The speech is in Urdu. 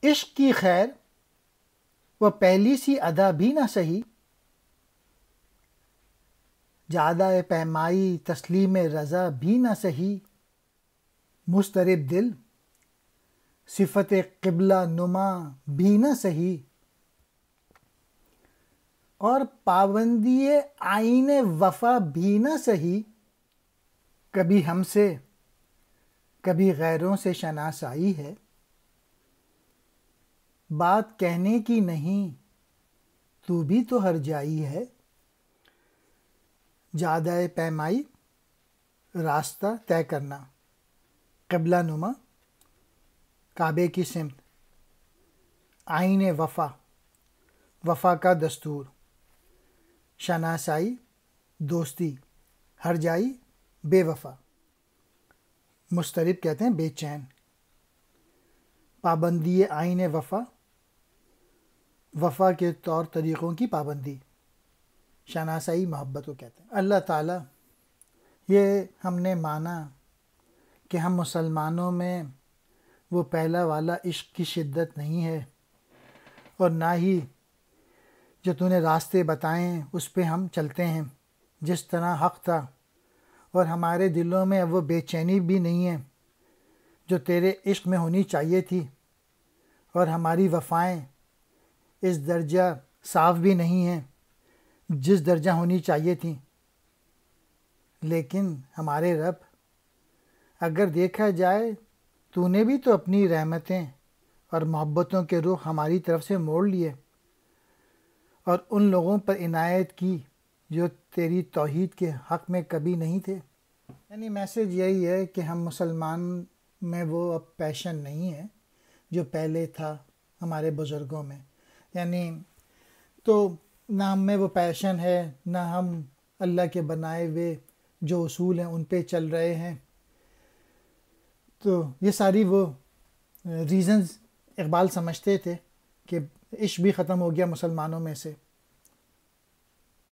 عشق کی خیر وہ پہلی سی ادا بھی نہ سہی، جادہ پیمائی تسلیم رضا بھی نہ سہی، مضطرب دل صفت قبلہ نما بھی نہ سہی، اور پابندی آئین وفا بھی نہ سہی، کبھی ہم سے کبھی غیروں سے شناسائی ہے، بات کہنے کی نہیں تو بھی تو ہر جائی ہے، جادہ پیمائی راستہ طے کرنا، قبلہ نما کعبے کی سمت، آئین وفا وفا کا دستور، شناسائی دوستی، ہر جائی بے وفا، مضطرب کہتے ہیں بے چین، پابندی آئین وفا وفا کے طور طریقوں کی پابندی، شناسائی محبت کو کہتے ہیں۔ اللہ تعالیٰ یہ ہم نے مانا کہ ہم مسلمانوں میں وہ پہلا والا عشق کی شدت نہیں ہے، اور نہ ہی جو تو نے راستے بتائیں اس پہ ہم چلتے ہیں جس طرح حق تھا، اور ہمارے دلوں میں اب وہ بے چینی بھی نہیں ہے جو تیرے عشق میں ہونی چاہیے تھی، اور ہماری وفائیں اس درجہ صاف بھی نہیں ہیں جس درجہ ہونی چاہیے تھیں۔ لیکن ہمارے رب، اگر دیکھا جائے تو نے بھی تو اپنی رحمتیں اور محبتوں کے رخ ہماری طرف سے موڑ لیے، اور ان لوگوں پر عنایت کی جو تیری توحید کے حق میں کبھی نہیں تھے۔ یعنی میسج یہی ہے کہ ہم مسلمان میں وہ اب پیشن نہیں ہے جو پہلے تھا ہمارے بزرگوں میں، یعنی تو نہ ہم میں وہ پیشن ہے، نہ ہم اللہ کے بنائے ہوئے جو اصول ہیں ان پہ چل رہے ہیں۔ تو یہ ساری وہ ریزنز اقبال سمجھتے تھے کہ عشق بھی ختم ہو گیا مسلمانوں میں سے۔